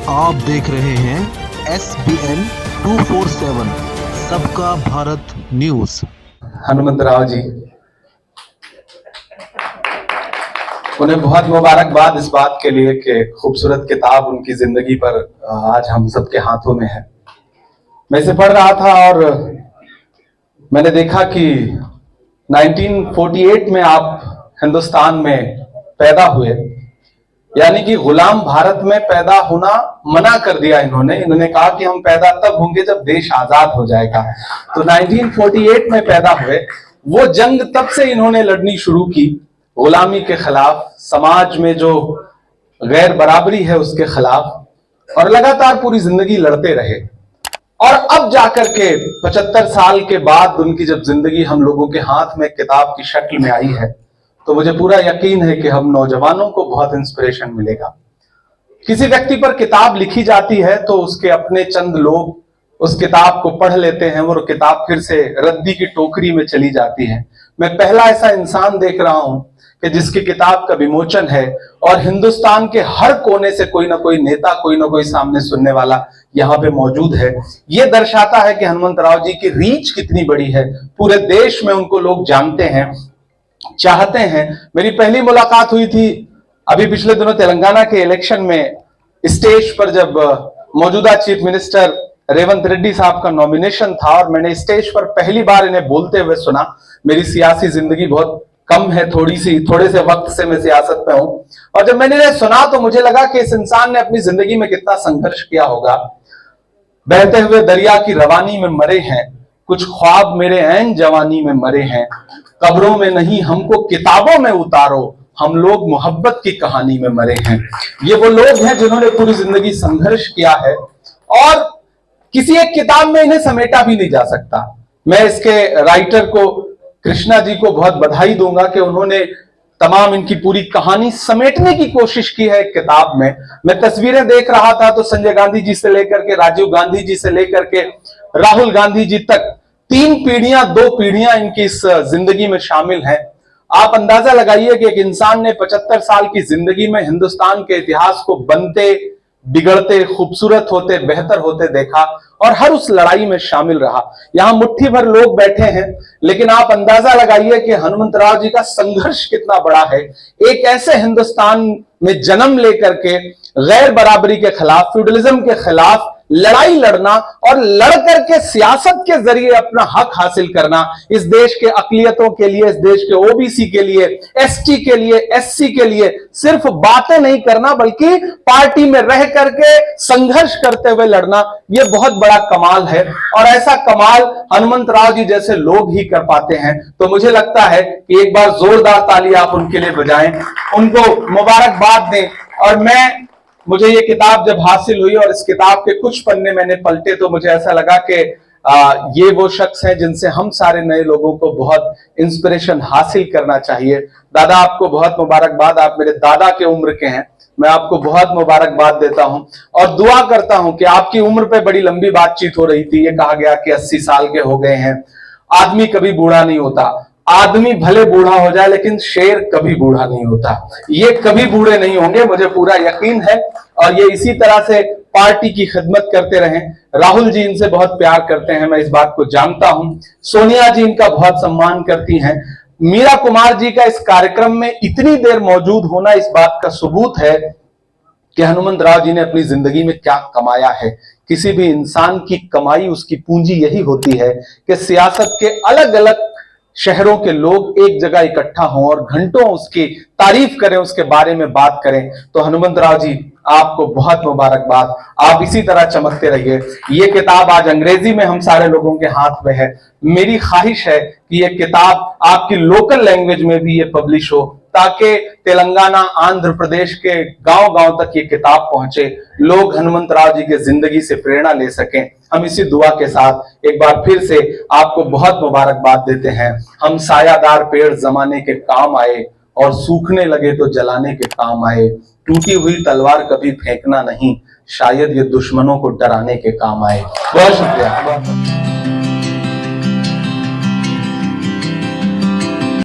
आप देख रहे हैं SBN 247 सबका भारत न्यूज। हनुमंतराव जी, उन्हें बहुत मुबारकबाद इस बात के लिए कि खूबसूरत किताब उनकी जिंदगी पर आज हम सबके हाथों में है। मैं इसे पढ़ रहा था और मैंने देखा कि 1948 में आप हिंदुस्तान में पैदा हुए, यानी कि गुलाम भारत में पैदा होना मना कर दिया इन्होंने कहा कि हम पैदा तब होंगे जब देश आजाद हो जाएगा। तो 1948 में पैदा हुए। वो जंग तब से इन्होंने लड़नी शुरू की, गुलामी के खिलाफ, समाज में जो गैर बराबरी है उसके खिलाफ, और लगातार पूरी जिंदगी लड़ते रहे। और अब जाकर के 75 साल के बाद उनकी जब जिंदगी हम लोगों के हाथ में किताब की शक्ल में आई है, तो मुझे पूरा यकीन है कि हम नौजवानों को बहुत इंस्पिरेशन मिलेगा। किसी व्यक्ति पर किताब लिखी जाती है तो उसके अपने चंद लोग उस किताब को पढ़ लेते हैं, वो किताब फिर से रद्दी की टोकरी में चली जाती है। मैं पहला ऐसा इंसान देख रहा हूं कि जिसकी किताब का विमोचन है और हिंदुस्तान के हर कोने से कोई ना कोई नेता, कोई ना कोई सामने सुनने वाला यहाँ पे मौजूद है। ये दर्शाता है कि हनुमंतराव जी की रीच कितनी बड़ी है। पूरे देश में उनको लोग जानते हैं, चाहते हैं। मेरी पहली मुलाकात हुई थी अभी पिछले दिनों तेलंगाना के इलेक्शन में, स्टेज पर जब मौजूदा चीफ मिनिस्टर रेवंत रेड्डी साहब का नॉमिनेशन था और मैंने स्टेज पर पहली बार इन्हें बोलते हुए सुना। मेरी सियासी जिंदगी बहुत कम है, थोड़े से वक्त से मैं सियासत में हूं, और जब मैंने इन्हें सुना तो मुझे लगा कि इस इंसान ने अपनी जिंदगी में कितना संघर्ष किया होगा। बहते हुए दरिया की रवानी में मरे हैं, कुछ ख्वाब मेरे ऐन जवानी में मरे हैं, कब्रों में नहीं हमको किताबों में उतारो, हम लोग मोहब्बत की कहानी में मरे हैं। ये वो लोग हैं जिन्होंने पूरी जिंदगी संघर्ष किया है और किसी एक किताब में इन्हें समेटा भी नहीं जा सकता। मैं इसके राइटर को, कृष्णा जी को बहुत बधाई दूंगा कि उन्होंने तमाम इनकी पूरी कहानी समेटने की कोशिश की है एक किताब में। मैं तस्वीरें देख रहा था तो संजय गांधी जी से लेकर के राजीव गांधी जी से लेकर के राहुल गांधी जी तक 3 पीढ़ियां, 2 पीढ़ियां इनकी इस जिंदगी में शामिल हैं। आप अंदाजा लगाइए कि एक इंसान ने 75 साल की जिंदगी में हिंदुस्तान के इतिहास को बनते, बिगड़ते, खूबसूरत होते, बेहतर होते देखा और हर उस लड़ाई में शामिल रहा। यहां मुट्ठी भर लोग बैठे हैं, लेकिन आप अंदाजा लगाइए कि हनुमंतराव जी का संघर्ष कितना बड़ा है। एक ऐसे हिंदुस्तान में जन्म लेकर के गैर बराबरी के खिलाफ, फ्यूडलिज्म के खिलाफ लड़ाई लड़ना और लड़ करके सियासत के जरिए अपना हक हासिल करना, इस देश के अकलियतों के लिए, इस देश के ओबीसी के लिए, एसटी के लिए, एससी के लिए सिर्फ बातें नहीं करना बल्कि पार्टी में रह करके संघर्ष करते हुए लड़ना, यह बहुत बड़ा कमाल है। और ऐसा कमाल हनुमंतराव जी जैसे लोग ही कर पाते हैं। तो मुझे लगता है कि एक बार जोरदार ताली आप उनके लिए बजाएं, उनको मुबारकबाद दें। और मुझे ये किताब जब हासिल हुई और इस किताब के कुछ पन्ने मैंने पलटे तो मुझे ऐसा लगा कि ये वो शख्स हैं जिनसे हम सारे नए लोगों को बहुत इंस्पिरेशन हासिल करना चाहिए। दादा, आपको बहुत मुबारकबाद, आप मेरे दादा के उम्र के हैं। मैं आपको बहुत मुबारकबाद देता हूं और दुआ करता हूं कि आपकी उम्र पे बड़ी लंबी बातचीत हो रही थी। ये कहा गया कि 80 साल के हो गए हैं। आदमी कभी बूढ़ा नहीं होता, आदमी भले बूढ़ा हो जाए लेकिन शेर कभी बूढ़ा नहीं होता। ये कभी बूढ़े नहीं होंगे, मुझे पूरा यकीन है। और ये इसी तरह से पार्टी की खिदमत करते रहें। राहुल जी इनसे बहुत प्यार करते हैं, मैं इस बात को जानता हूं। सोनिया जी इनका बहुत सम्मान करती हैं। मीरा कुमार जी का इस कार्यक्रम में इतनी देर मौजूद होना इस बात का सबूत है कि हनुमंतराव जी ने अपनी जिंदगी में क्या कमाया है। किसी भी इंसान की कमाई, उसकी पूंजी यही होती है कि सियासत के अलग अलग शहरों के लोग एक जगह इकट्ठा हों और घंटों उसकी तारीफ करें, उसके बारे में बात करें। तो हनुमंतराव जी, आपको बहुत मुबारकबाद, आप इसी तरह चमकते रहिए। ये किताब आज अंग्रेजी में हम सारे लोगों के हाथ में है। मेरी ख्वाहिश है कि ये किताब आपकी लोकल लैंग्वेज में भी ये पब्लिश हो, ताकि तेलंगाना, आंध्र प्रदेश के गांव-गांव तक ये किताब पहुंचे, लोग हनुमंतराव जी के जिंदगी से प्रेरणा ले सकें। हम इसी दुआ के साथ एक बार फिर से आपको बहुत मुबारकबाद देते हैं। हम सायादार पेड़ जमाने के काम आए और सूखने लगे तो जलाने के काम आए। टूटी हुई तलवार कभी फेंकना नहीं, शायद ये दुश्मनों को डराने के काम आए। बहुत शुक्रिया।